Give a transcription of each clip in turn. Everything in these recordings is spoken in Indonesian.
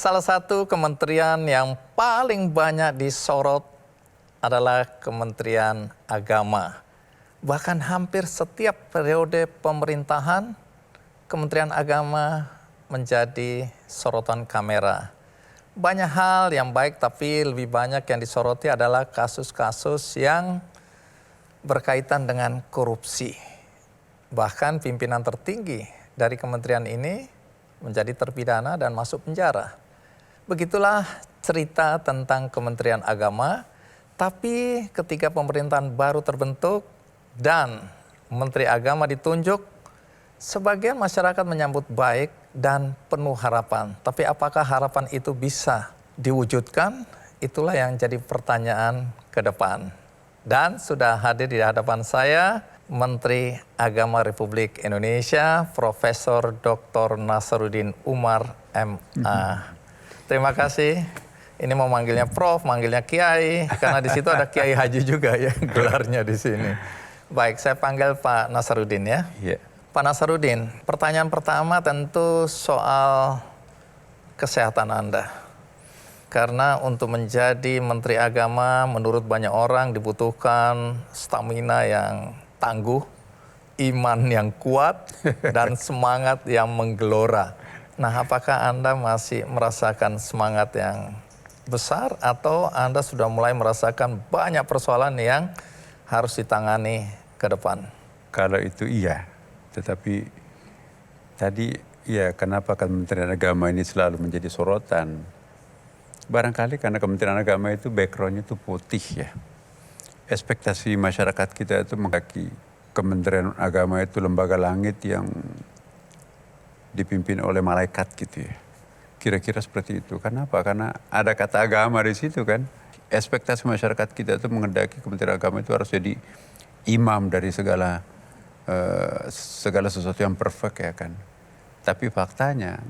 Salah satu kementerian yang paling banyak disorot adalah Kementerian Agama. Bahkan hampir setiap periode pemerintahan, Kementerian Agama menjadi sorotan kamera. Banyak hal yang baik, tapi lebih banyak yang disoroti adalah kasus-kasus yang berkaitan dengan korupsi. Bahkan pimpinan tertinggi dari kementerian ini menjadi terpidana dan masuk penjara. Begitulah cerita tentang Kementerian Agama, tapi ketika pemerintahan baru terbentuk dan Menteri Agama ditunjuk, sebagian masyarakat menyambut baik dan penuh harapan. Tapi apakah harapan itu bisa diwujudkan? Itulah yang jadi pertanyaan ke depan. Dan sudah hadir di hadapan saya Menteri Agama Republik Indonesia, Profesor Dr. Nasaruddin Umar MA. Terima kasih. Ini mau manggilnya Prof, manggilnya Kiai, karena di situ ada Kiai Haji juga ya gelarnya di sini. Baik, saya panggil Pak Nasaruddin ya. Yeah. Pak Nasaruddin, pertanyaan pertama tentu soal kesehatan Anda. Karena untuk menjadi Menteri Agama menurut banyak orang dibutuhkan stamina yang tangguh, iman yang kuat, dan semangat yang menggelora. Nah, apakah Anda masih merasakan semangat yang besar atau Anda sudah mulai merasakan banyak persoalan yang harus ditangani ke depan? Kalau itu iya, tetapi tadi ya kenapa Kementerian Agama ini selalu menjadi sorotan? Barangkali karena Kementerian Agama itu background-nya itu putih ya. Ekspektasi masyarakat kita itu mengakui Kementerian Agama itu lembaga langit yang dipimpin oleh malaikat gitu ya. Kira-kira seperti itu. Kenapa? Karena ada kata agama di situ kan. Ekspektasi masyarakat kita itu mengendaki Kementerian Agama itu harus jadi imam dari segala sesuatu yang perfect ya kan. Tapi faktanya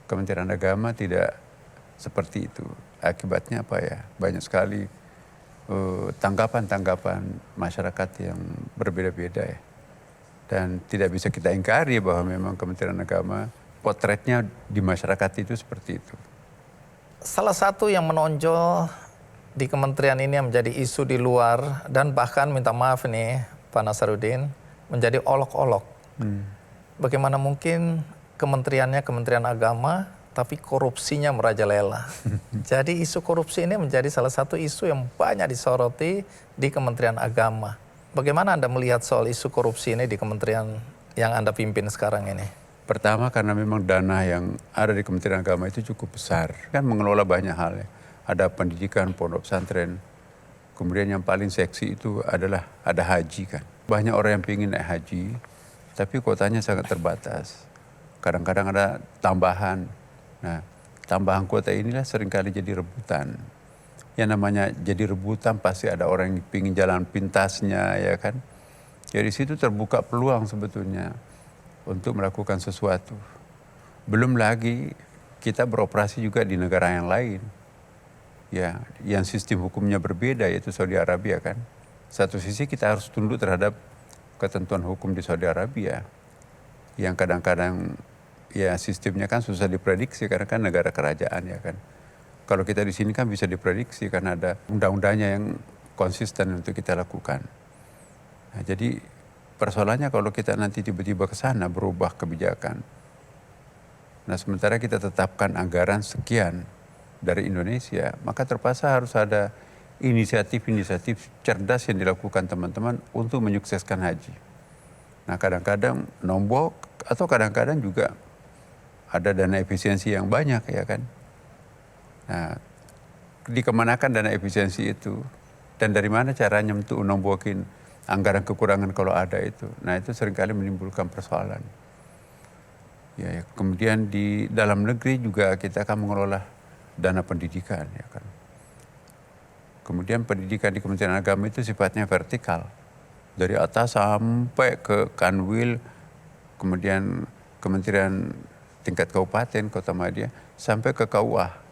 Kementerian Agama tidak seperti itu. Akibatnya apa ya? Banyak sekali tanggapan-tanggapan masyarakat yang berbeda-beda ya. Dan tidak bisa kita ingkari bahwa memang Kementerian Agama potretnya di masyarakat itu seperti itu. Salah satu yang menonjol di kementerian ini yang menjadi isu di luar dan bahkan minta maaf nih Pak Nasaruddin menjadi olok-olok. Bagaimana mungkin kementeriannya Kementerian Agama tapi korupsinya merajalela. Jadi isu korupsi ini menjadi salah satu isu yang banyak disoroti di Kementerian Agama. Bagaimana Anda melihat soal isu korupsi ini di kementerian yang Anda pimpin sekarang ini? Pertama karena memang dana yang ada di Kementerian Agama itu cukup besar. Kan mengelola banyak hal ya. Ada pendidikan, pondok pesantren. Kemudian yang paling seksi itu adalah ada haji kan. Banyak orang yang ingin naik haji, tapi kuotanya sangat terbatas. Kadang-kadang ada tambahan. Nah, tambahan kuota inilah seringkali jadi rebutan. Yang namanya jadi rebutan pasti ada orang yang ingin jalan pintasnya ya kan. Jadi situ terbuka peluang sebetulnya untuk melakukan sesuatu. Belum lagi kita beroperasi juga di negara yang lain. Ya, yang sistem hukumnya berbeda yaitu Saudi Arabia kan. Satu sisi kita harus tunduk terhadap ketentuan hukum di Saudi Arabia. Yang kadang-kadang ya sistemnya kan susah diprediksi karena kan negara kerajaan ya kan. Kalau kita di sini kan bisa diprediksi karena ada undang-undangnya yang konsisten untuk kita lakukan. Nah, jadi persoalannya kalau kita nanti tiba-tiba ke sana berubah kebijakan. Nah, sementara kita tetapkan anggaran sekian dari Indonesia, maka terpaksa harus ada inisiatif-inisiatif cerdas yang dilakukan teman-teman untuk menyukseskan haji. Nah, kadang-kadang nombok atau kadang-kadang juga ada dana efisiensi yang banyak ya kan. Nah, dikemanakan dana efisiensi itu dan dari mana caranya untuk nombokin anggaran kekurangan kalau ada itu. Nah, itu seringkali menimbulkan persoalan. Ya, kemudian di dalam negeri juga kita akan mengelola dana pendidikan ya kan. Kemudian pendidikan di Kementerian Agama itu sifatnya vertikal. Dari atas sampai ke Kanwil, kemudian Kementerian tingkat kabupaten, Kota Madya, sampai ke KUA.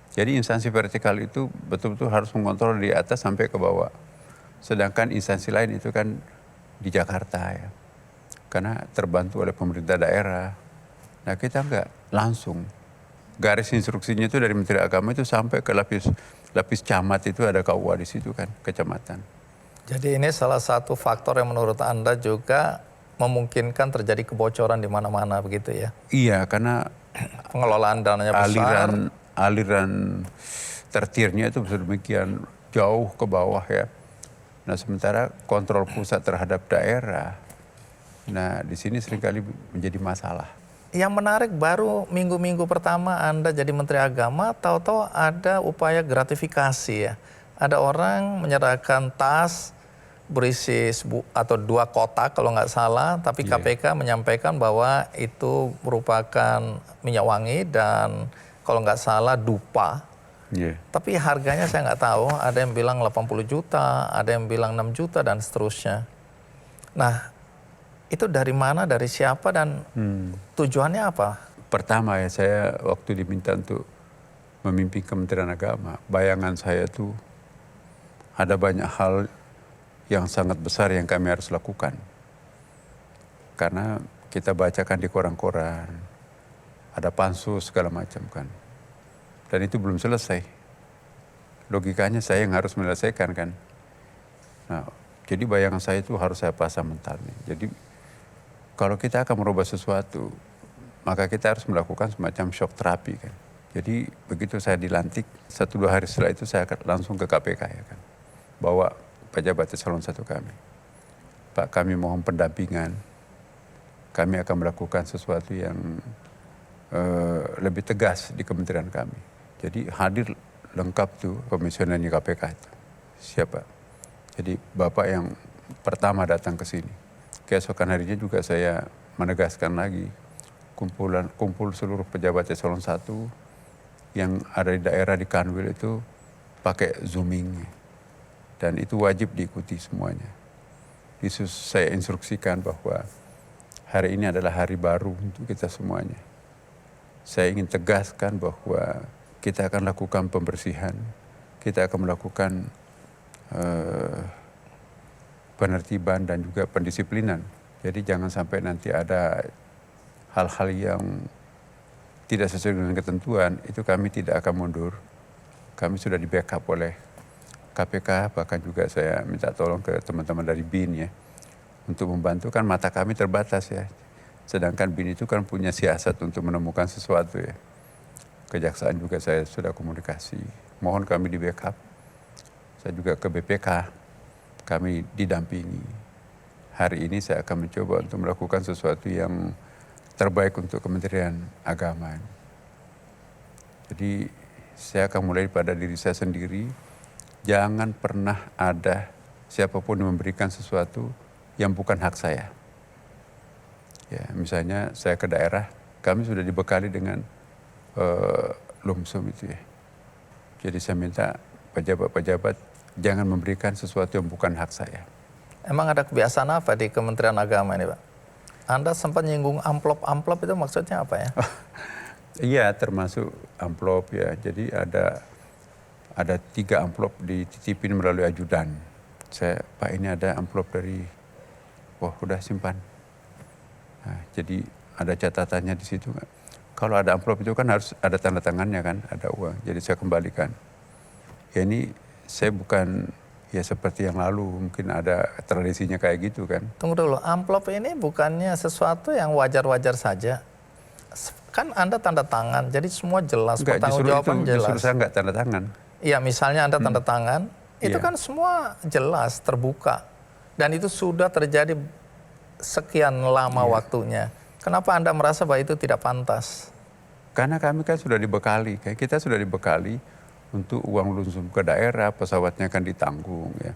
Jadi instansi vertikal itu betul-betul harus mengontrol dari atas sampai ke bawah. Sedangkan instansi lain itu kan di Jakarta ya. Karena terbantu oleh pemerintah daerah. Nah, kita enggak langsung. garis instruksinya itu dari Menteri Agama itu sampai ke lapis camat itu ada KUA di situ kan, kecamatan. Jadi ini salah satu faktor yang menurut Anda juga memungkinkan terjadi kebocoran di mana-mana begitu ya? Iya, karena Pengelolaan dananya besar. aliran tertirnya itu sedemikian jauh ke bawah ya. Nah sementara kontrol pusat terhadap daerah, nah di sini seringkali menjadi masalah. Yang menarik baru minggu-minggu pertama Anda jadi Menteri Agama, tahu-tahu ada upaya gratifikasi ya. Ada orang menyerahkan tas berisi atau 2 kotak kalau nggak salah, tapi KPK menyampaikan bahwa itu merupakan minyak wangi dan kalau nggak salah dupa. Tapi harganya saya nggak tahu, ada yang bilang 80 juta, ada yang bilang 6 juta dan seterusnya. Nah, itu dari mana, dari siapa dan tujuannya apa? Pertama ya, saya waktu diminta untuk memimpin Kementerian Agama, bayangan saya tuh ada banyak hal yang sangat besar yang kami harus lakukan. Karena kita bacakan di koran-koran, ada pansus segala macam kan. Dan itu belum selesai. Logikanya saya yang harus menyelesaikan kan. Nah, jadi bayangan saya itu harus saya pasang mentalnya. Jadi kalau kita akan merubah sesuatu, maka kita harus melakukan semacam shock terapi kan. Jadi begitu saya dilantik, 1-2 hari setelah itu saya akan langsung ke KPK ya kan. Bawa pejabat eselon 1 kami. Pak, kami mohon pendampingan. Kami akan melakukan sesuatu yang lebih tegas di kementerian kami. Jadi hadir lengkap tuh komisionernya KPK itu. Siapa? Jadi Bapak yang pertama datang ke sini. Keesokan harinya juga saya menegaskan lagi kumpul seluruh pejabat eselon 1 yang ada di daerah di Kanwil itu pakai zooming dan itu wajib diikuti semuanya. Saya instruksikan bahwa hari ini adalah hari baru untuk kita semuanya. Saya ingin tegaskan bahwa kita akan lakukan pembersihan, kita akan melakukan penertiban dan juga pendisiplinan. Jadi jangan sampai nanti ada hal-hal yang tidak sesuai dengan ketentuan, itu kami tidak akan mundur. Kami sudah di backup oleh KPK, bahkan juga saya minta tolong ke teman-teman dari BIN ya, untuk membantu, kan mata kami terbatas ya. Sedangkan BIN itu kan punya siasat untuk menemukan sesuatu ya. Kejaksaan juga saya sudah komunikasi, mohon kami di backup. Saya juga ke BPK, kami didampingi. Hari ini saya akan mencoba untuk melakukan sesuatu yang terbaik untuk Kementerian Agama. Jadi saya akan mulai pada diri saya sendiri, jangan pernah ada siapapun yang memberikan sesuatu yang bukan hak saya. Ya, misalnya saya ke daerah, kami sudah dibekali dengan lumsum itu ya. Jadi saya minta pejabat-pejabat jangan memberikan sesuatu yang bukan hak saya. Emang ada kebiasaan apa di Kementerian Agama ini, Pak? Anda sempat nyinggung amplop-amplop, itu maksudnya apa ya? Iya, termasuk amplop ya. Jadi ada 3 amplop dititipin melalui ajudan. Pak ini ada amplop dari, udah simpan. Nah, jadi ada catatannya di situ. Kalau ada amplop itu kan harus ada tanda tangannya kan, ada uang. Jadi saya kembalikan. Ya ini saya bukan ya seperti yang lalu, mungkin ada tradisinya kayak gitu kan. Tunggu dulu, amplop ini bukannya sesuatu yang wajar-wajar saja. Kan Anda tanda tangan, jadi semua jelas, pertanggungjawaban jelas. Justru saya nggak tanda tangan. Iya, misalnya Anda tanda tangan, itu kan semua jelas, terbuka. Dan itu sudah terjadi sekian lama waktunya. Kenapa Anda merasa bahwa itu tidak pantas? Karena kami kan sudah dibekali, kita sudah dibekali untuk uang lumsum ke daerah, pesawatnya kan ditanggung ya.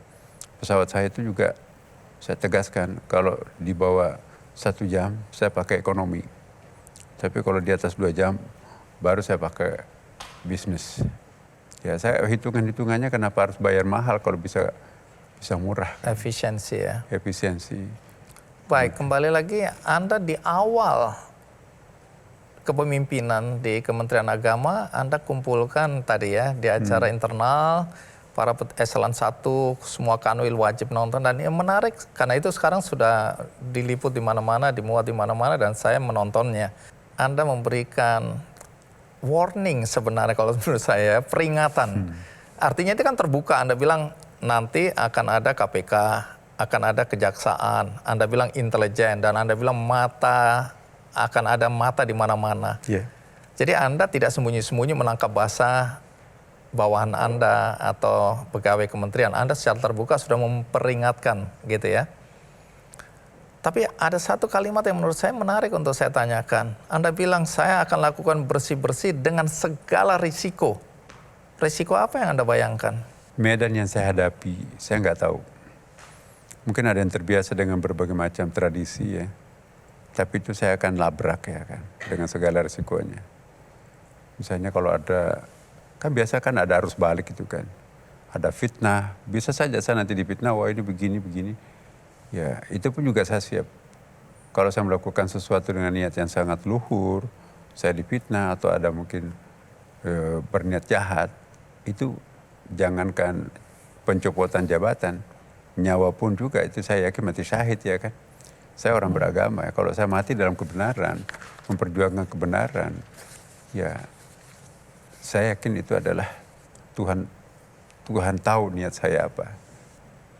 Pesawat saya itu juga saya tegaskan, kalau di bawah 1 jam saya pakai ekonomi. Tapi kalau di atas 2 jam baru saya pakai bisnis. Ya saya hitungannya kenapa harus bayar mahal kalau bisa murah. Kan? Efisiensi ya. Efisiensi. Baik, kembali lagi Anda di awal kepemimpinan di Kementerian Agama, Anda kumpulkan tadi ya di acara internal, para eselon 1, semua kanwil wajib nonton, dan yang menarik karena itu sekarang sudah diliput di mana-mana, dimuat di mana-mana, dan saya menontonnya. Anda memberikan warning sebenarnya kalau menurut saya, peringatan. Artinya itu kan terbuka, Anda bilang nanti akan ada KPK, akan ada kejaksaan, Anda bilang intelijen, dan Anda bilang akan ada mata di mana-mana. Yeah. Jadi Anda tidak sembunyi-sembunyi menangkap basah bawahan Anda atau pegawai kementerian. Anda secara terbuka sudah memperingatkan gitu ya. Tapi ada satu kalimat yang menurut saya menarik untuk saya tanyakan. Anda bilang saya akan lakukan bersih-bersih dengan segala risiko. Risiko apa yang Anda bayangkan? Medan yang saya hadapi, saya nggak tahu. Mungkin ada yang terbiasa dengan berbagai macam tradisi ya. Tapi itu saya akan labrak ya kan, dengan segala risikonya. Misalnya kalau ada, kan biasa kan ada arus balik itu kan. Ada fitnah, bisa saja saya nanti difitnah, wah ini begini. Ya, itu pun juga saya siap. Kalau saya melakukan sesuatu dengan niat yang sangat luhur, saya difitnah atau ada mungkin berniat jahat, itu jangankan pencopotan jabatan, nyawa pun juga itu saya yakin mati syahid ya kan. Saya orang beragama ya, kalau saya mati dalam kebenaran, memperjuangkan kebenaran, ya saya yakin itu adalah Tuhan tahu niat saya apa.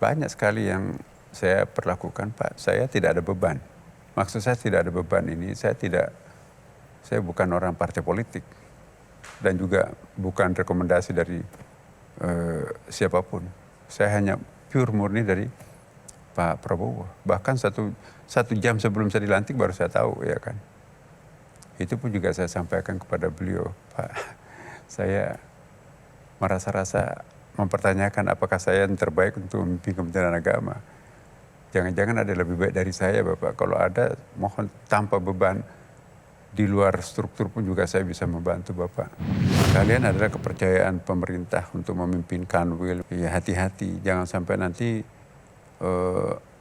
Banyak sekali yang saya perlakukan, Pak, saya tidak ada beban. Maksud saya tidak ada beban ini, saya bukan orang partai politik. Dan juga bukan rekomendasi dari siapapun. Saya hanya pure murni dari Pak Prabowo. Bahkan satu jam sebelum saya dilantik baru saya tahu ya kan. Itu pun juga saya sampaikan kepada beliau, Pak, saya merasa-rasa mempertanyakan apakah saya yang terbaik untuk memimpin Kementerian Agama. Jangan-jangan ada lebih baik dari saya, Bapak. Kalau ada, mohon tanpa beban. Di luar struktur pun juga saya bisa membantu, Bapak. Kalian adalah kepercayaan pemerintah untuk memimpin Kanwil. Ya hati-hati, jangan sampai nanti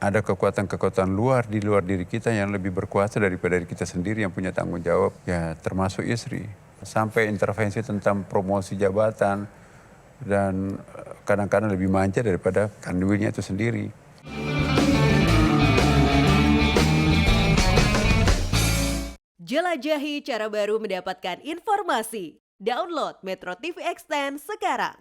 ada kekuatan-kekuatan di luar diri kita yang lebih berkuasa daripada diri kita sendiri yang punya tanggung jawab. Ya termasuk istri. Sampai intervensi tentang promosi jabatan dan kadang-kadang lebih manja daripada Kanwilnya itu sendiri. Jelajahi cara baru mendapatkan informasi. Download Metro TV Extend sekarang.